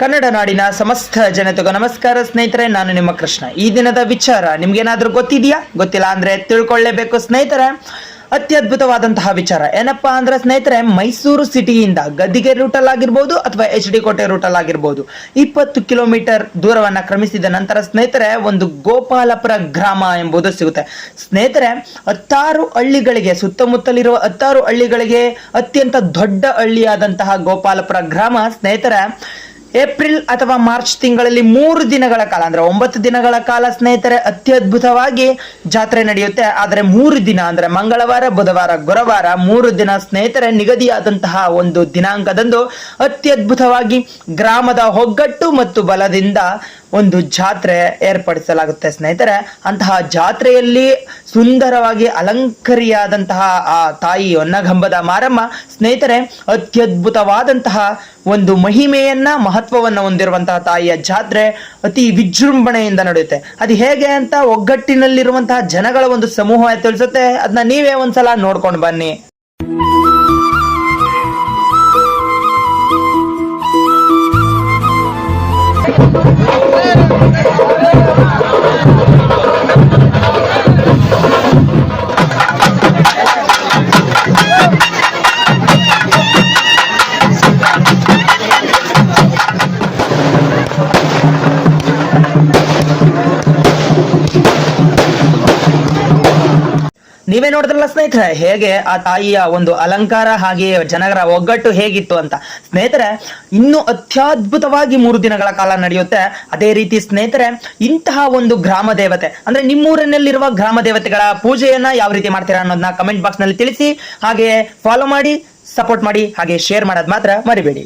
ಕನ್ನಡ ನಾಡಿನ ಸಮಸ್ತ ಜನತೆಗೂ ನಮಸ್ಕಾರ ಸ್ನೇಹಿತರೆ, ನಾನು ನಿಮ್ಮ ಕೃಷ್ಣ. ಈ ದಿನದ ವಿಚಾರ ನಿಮ್ಗೇನಾದ್ರೂ ಗೊತ್ತಿದೆಯಾ? ಗೊತ್ತಿಲ್ಲ ಅಂದ್ರೆ ತಿಳ್ಕೊಳ್ಳೇಬೇಕು ಸ್ನೇಹಿತರೆ. ಅತ್ಯದ್ಭುತವಾದಂತಹ ವಿಚಾರ ಏನಪ್ಪಾ ಅಂದ್ರೆ ಸ್ನೇಹಿತರೆ, ಮೈಸೂರು ಸಿಟಿಯಿಂದ ಗದ್ದಿಗೆ ರೂಟಲ್ ಆಗಿರ್ಬೋದು ಅಥವಾ HD ಕೋಟೆ ರೂಟಲ್ ಆಗಿರ್ಬೋದು 20 ಕಿಲೋಮೀಟರ್ ದೂರವನ್ನ ಕ್ರಮಿಸಿದ ನಂತರ ಸ್ನೇಹಿತರೆ ಒಂದು ಗೋಪಾಲಪುರ ಗ್ರಾಮ ಎಂಬುದು ಸಿಗುತ್ತೆ. ಸ್ನೇಹಿತರೆ, 16 ಹಳ್ಳಿಗಳಿಗೆ, ಸುತ್ತಮುತ್ತಲಿರುವ 16 ಹಳ್ಳಿಗಳಿಗೆ ಅತ್ಯಂತ ದೊಡ್ಡ ಹಳ್ಳಿಯಾದಂತಹ ಗೋಪಾಲಪುರ ಗ್ರಾಮ ಸ್ನೇಹಿತರೆ ಏಪ್ರಿಲ್ ಅಥವಾ ಮಾರ್ಚ್ ತಿಂಗಳಲ್ಲಿ 3 ದಿನಗಳ ಕಾಲ ಅಂದ್ರೆ 9 ದಿನಗಳ ಕಾಲ ಸ್ನೇಹಿತರೆ ಅತ್ಯದ್ಭುತವಾಗಿ ಜಾತ್ರೆ ನಡೆಯುತ್ತೆ. ಆದ್ರೆ 3 ದಿನ ಅಂದ್ರೆ ಮಂಗಳವಾರ, ಬುಧವಾರ, ಗುರುವಾರ 3 ದಿನ ಸ್ನೇಹಿತರೆ ನಿಗದಿಯಾದಂತಹ ಒಂದು ದಿನಾಂಕದಂದು ಅತ್ಯದ್ಭುತವಾಗಿ ಗ್ರಾಮದ ಒಗ್ಗಟ್ಟು ಮತ್ತು ಬಲದಿಂದ ಒಂದು ಜಾತ್ರೆ ಏರ್ಪಡಿಸಲಾಗುತ್ತೆ ಸ್ನೇಹಿತರೆ. ಅಂತಹ ಜಾತ್ರೆಯಲ್ಲಿ ಸುಂದರವಾಗಿ ಅಲಂಕರಿಯಾದಂತಹ ಆ ತಾಯಿ ಹೊನ್ನಗಂಬದ ಮಾರಮ್ಮ ಸ್ನೇಹಿತರೆ ಅತ್ಯದ್ಭುತವಾದಂತಹ ಒಂದು ಮಹಿಮೆಯನ್ನ, ಮಹತ್ವವನ್ನು ಹೊಂದಿರುವಂತಹ ತಾಯಿಯ ಜಾತ್ರೆ ಅತಿ ವಿಜೃಂಭಣೆಯಿಂದ ನಡೆಯುತ್ತೆ. ಅದು ಹೇಗೆ ಅಂತ ಒಗ್ಗಟ್ಟಿನಲ್ಲಿರುವಂತಹ ಜನಗಳ ಒಂದು ಸಮೂಹ ತಿಳಿಸುತ್ತೆ. ಅದನ್ನ ನೀವೇ ಒಂದ್ಸಲ ನೋಡ್ಕೊಂಡು ಬನ್ನಿ. ನೀವೇ ನೋಡಿದ್ರಲ್ಲ ಸ್ನೇಹಿತರೆ ಹೇಗೆ ಆ ತಾಯಿಯ ಒಂದು ಅಲಂಕಾರ, ಹಾಗೆಯೇ ಜನರ ಒಗ್ಗಟ್ಟು ಹೇಗಿತ್ತು ಅಂತ. ಸ್ನೇಹಿತರೆ, ಇನ್ನು ಅತ್ಯದ್ಭುತವಾಗಿ 3 ದಿನಗಳ ಕಾಲ ನಡೆಯುತ್ತೆ. ಅದೇ ರೀತಿ ಸ್ನೇಹಿತರೆ, ಇಂತಹ ಒಂದು ಗ್ರಾಮ ದೇವತೆ ಅಂದ್ರೆ ನಿಮ್ಮೂರಿನಲ್ಲಿರುವ ಗ್ರಾಮ ದೇವತೆಗಳ ಪೂಜೆಯನ್ನ ಯಾವ ರೀತಿ ಮಾಡ್ತೀರಾ ಅನ್ನೋದನ್ನ ಕಮೆಂಟ್ ಬಾಕ್ಸ್ ನಲ್ಲಿ ತಿಳಿಸಿ. ಹಾಗೆ ಫಾಲೋ ಮಾಡಿ, ಸಪೋರ್ಟ್ ಮಾಡಿ, ಹಾಗೆ ಶೇರ್ ಮಾಡೋದು ಮಾತ್ರ ಮರಿಬೇಡಿ.